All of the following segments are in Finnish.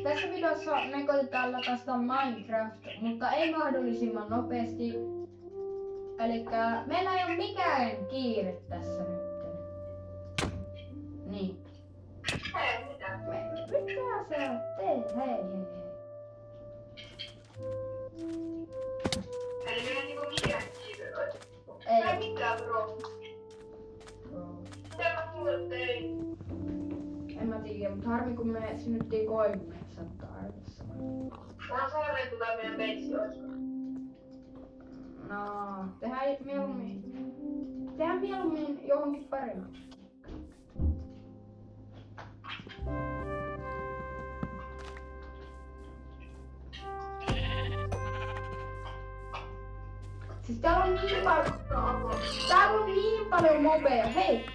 Tässä videossa me koitetaan läpäistä Minecraft, mutta ei mahdollisimman nopeasti. Elikkä meillä ei ole mikään kiire tässä nyt. Niin. Hei, mitä? Mitä sä teet? Hei. Eli meillä ei niinku mikään kiire ole. Ei. Tai mitään, bro. Mitä mä mulle tein? En mä tiedä, mutta harmi kun me synnyttiin koivumetsän taivassa. Tähän saareen tulee meidän peitsi, olisiko? No, tehdään mieluummin johonkin paremmin. Siis täällä on niin paljon mobeja. Hei!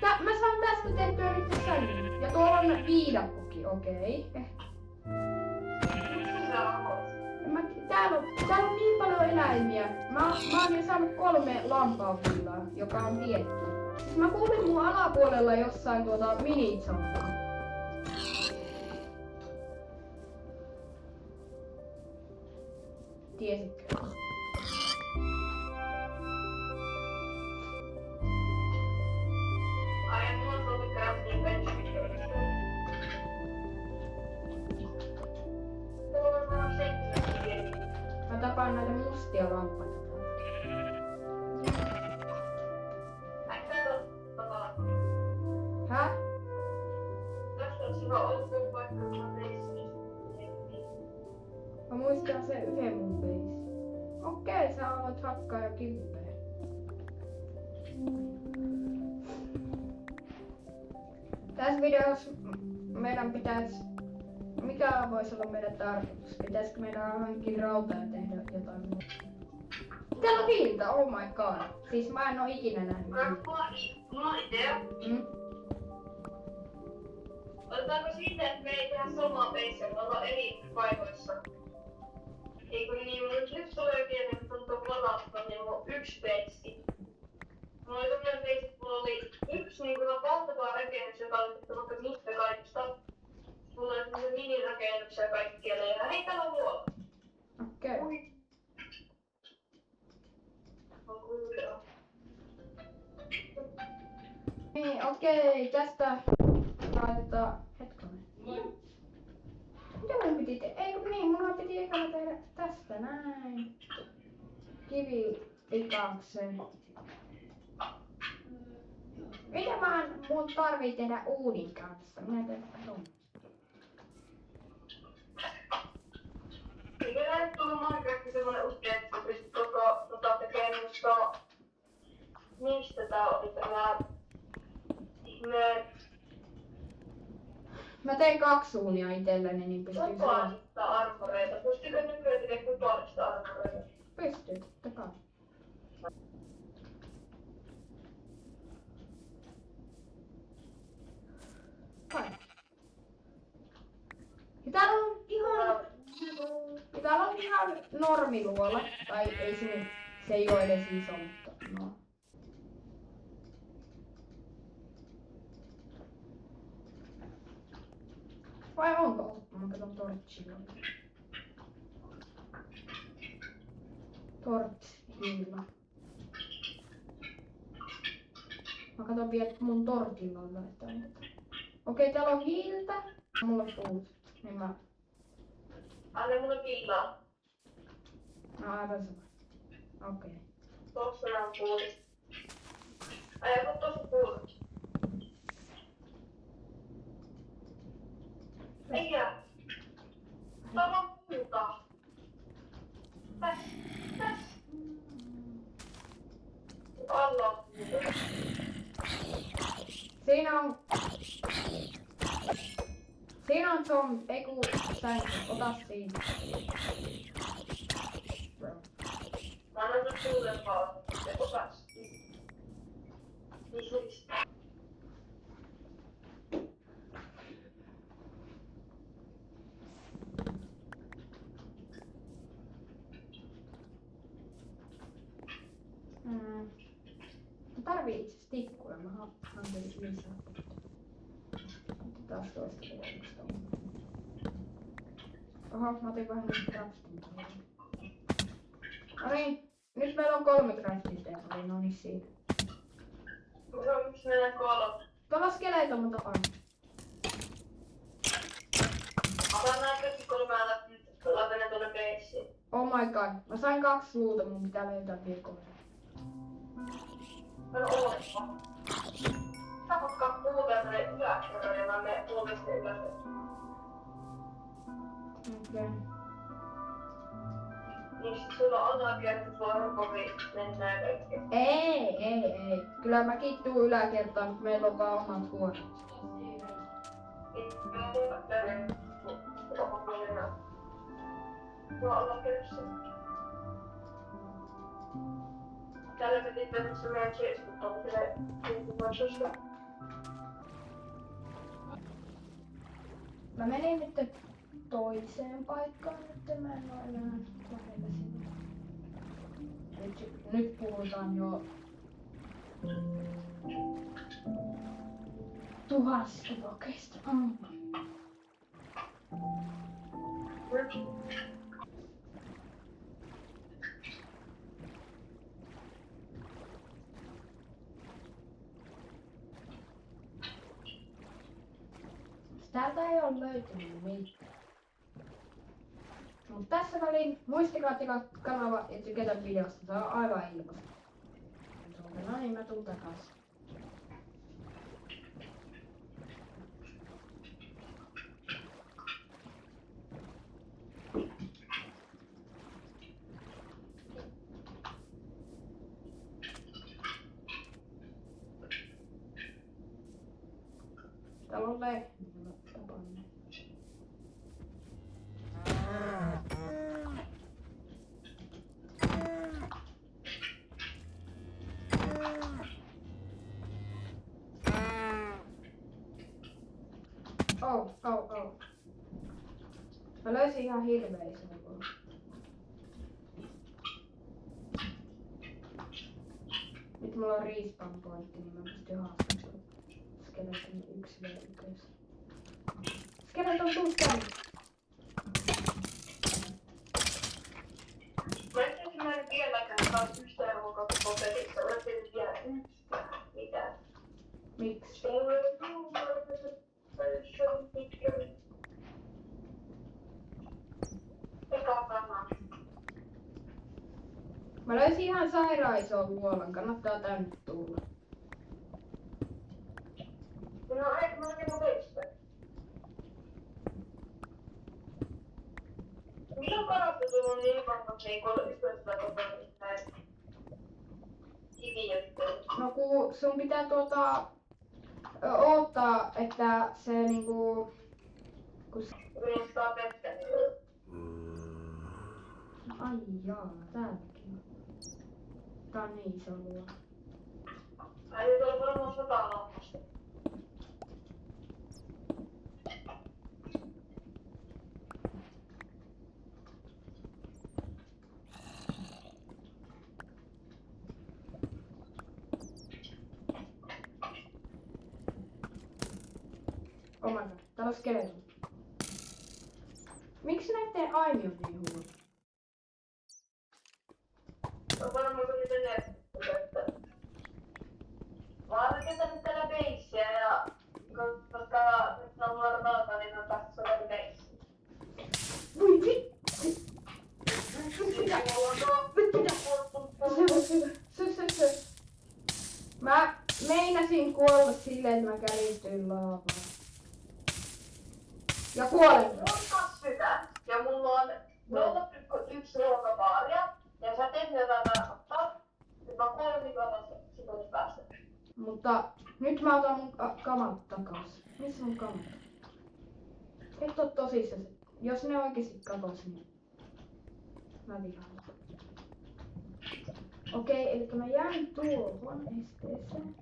Mä saan tästä tehtyä nyt sängyn. Ja tuolla on viidakkokin, okei. Täällä on niin paljon eläimiä. Mä oon jo saanut 3 lampaanvillaa, joka on tietty. Siis mä kuulin mun alapuolella jossain mini-zombaa. Tiesitkö? Ai, mulla on tullut craftin peitsi. Mä tapaan näitä mustia lampaita. Häh? Mä muistan sen yhden mun biisin. Okei, sä aloit hakkaa jo kiveä. Tässä videossa meidän mikä voisi olla meidän tarkoitus? Pitäisikö meidän hankkia rautaa ja tehdä jotain muuta? Täällä on hiiltä, oh my god. Siis mä en oo ikinä nähnyt hiiltä. Mulla on idea. Otetaanko siitä, että me ei tehdä samaa peissiä, me ollaan eri paikoissa? Eikö niin, nyt tulee vielä, että on tuon ladasta, niin mulla on 1 peissi. Mulla oli tommonen peissi, että mulla oli 1 niin valtava rakennus, joka oli tehty vaikka mistä kaikista. Mulla oli semmosia minirakennuksia kaikkialla ja hei, täällä on luola. Okei. On kuulaa. Niin, okei, tästä laitetaan hetkonen. Mitä mun piti tehdä? Eikö niin, mulla piti ekana tehdä tästä näin. Kivipikaksen. Mitä mun tarvii tehdä uunin kanssa? Minä teen ton. Kyllä nyt tuli Minecraftin semmonen uski, että pystyt tekemään mistä tää oli tämä ihme Mä tein 2 uunia itselleni, niin pystyy syömään. kupaalista armoreita. Pystykö nykyään tekemään kupaalista armoreita? Pystyy, totta kai. Kai. Ja täällä on ihan normiluola. Tai ei se ei oo edes iso, mutta no. Vai onko? Mä katon torchilla. Torchilla. Mä katon vielä mun tortilla on jotain. Okei, täällä on hiiltä. Mulla on puut. Niin mä... Anna mulle villaa. No aivan sama. Okei. Tossa on puulit. Ai, tossa puulit. Ei jää. Täällä on puuta. Täs. Alla on puuta. Siinä on zombi. Ei ku sänky. Ota siitä. Mä annan nyt suurempaa. Se otas. Niin sulista. Mä tarvii itse asiassa tikkuja. Mä hankin lisää. Taas toista kokemusta. Oho, mä otin vähän nyt crafting. No niin, nyt meillä on 3 crafting tablia, no niin siinä. No, miksi mennään 3? Tuolla skeleton mun tapaan. Otan nää kaikki 3 läpi tuonne beissiin. Oh my god, mä sain 2 luuta, mun pitää löytää vielä 3. No ootapa. Sä kokkaan puhutaan tänne yläkerran ja mä menen puolesta ylös. Okei. Niin sit sulla on alakerta varpovi mennään kaikki. Ei. Kyllä mäkin tuun yläkertaan, mutta meillä on vaan omat huoneet. Mulla on alakerrassa. Täällä piti tehdä se meidän chest, on sille kuitenkin. Mä menin nyt toiseen paikkaan, nyt mä en oo enää lähellä sinne. Nyt puhutaan jo 1000 blokeista. Täältä ei ole löytynyt mitään. Mut tässä väliin muistakaa tilata kanava ja tykätä videosta, se on aivan ilmasta. No niin, mä tuun takas. Täällä on lehmä. Oh. Mä löysin ihan hirveä iso kuva. Nyt mulla on respawn pointti, niin mä pystyn haastamaan skeleton 1v1. Skeleton tuu tänne! Mä en vieläkään saa yhtään mun koko pelissä. Mä en tiedä yhtään mitään. Miksi? Mä löysin ihan sairaan ison vuolan, kannattaa tänne tulla. No eikö mä oikein teistä? Milloin parasta tullut niin vanhaksi, niin kun yhdessä näin kiviä sitten? No kun sun pitää oottaa, että se niinku... Kun se... Yrittää vettä, niin... Ai jaa, täälläkin on. Tää on niin iso luo. Ai nyt on varmaan 100 lammasta. Oh my god, täällä on skeleton. Miksi näitten aimi on niin huono? On varmaan kun niitä nettä. Mä oon rakentanut täällä beissiä ja koska nyt on varmalta, niin mä päästä suoraan beissiin. Voi vitsi! Syy. Mä meinasin kuolla silleen, että mä kärjistyin laavaan. Ja kuolen. Mulla on 2 sitä ja mulla on 0,1 ruokabaaria ja sä teet jotain tarkoittaa. Nyt mä kuolen niin kauan sekunnissa päästä. Mutta nyt mä otan mun kamat takas. Missä mun kamat? Et oo tosissaan. Jos ne oikeesti katos, niin mä vihaan. Okei, eli mä jään tuohon esteeseen.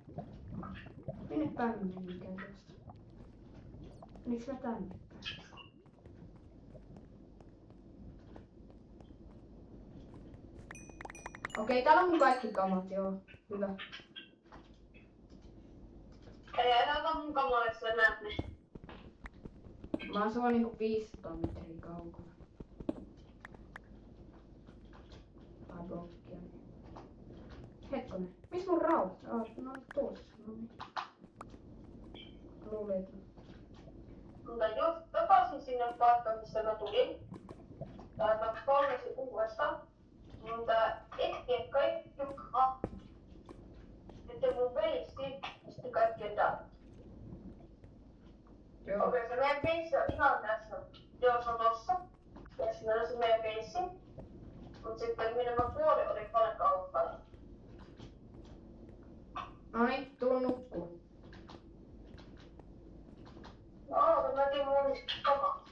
Minne päin mä meninkään tuosta? Miksi mä tänne päin? Okei, täällä on mun kaikki kamat, joo. Hyvä. Ei enää ole mun kamalissa näet ne. Mä oon sua niinku 500 metriä kaukana. Missä mun raudat? No tuossa. No niin. Luulin, että... Mutta just takaisin sinne paikkaan, missä mä tulin. Mä palkasin uudestaan. Mutta etken kaikki että mun veitsi sitten kaikkien täällä. Joo. Okei, se meidän veitsi on ihan tässä. Joo, se on tossa. Ja sitten on se meidän veitsi. Mut sitten minun puoli oli paljon kauppana. Noniin, tuu nukkuu. No, mä tein mun kamaa.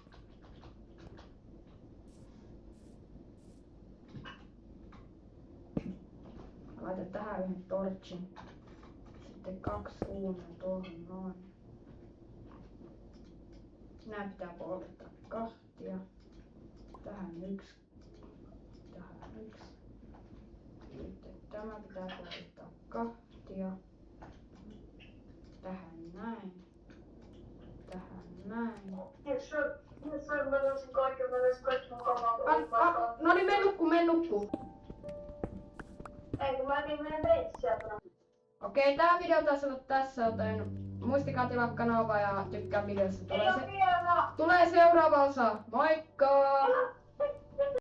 Laita tähän yhden torchin. Sitten 2 uunea tuohon noin. Nää pitää polttaa kahtia. Tähän 1. Tähän 1. Sitten tämä pitää polttaa kahtia. Tähän näin. Tähän näin. Jos mä löysin kaiken, mä löysin kaikki mun kamaa. No niin, mene nukkuu. Ei, kun mä tein meidän veitsi sieltä. Okei, tää video taisi olla tässä, joten muistakaa tilaa kanavaa ja tykkää videosta. Ei oo vielä! Tulee seuraava osa. Moikka!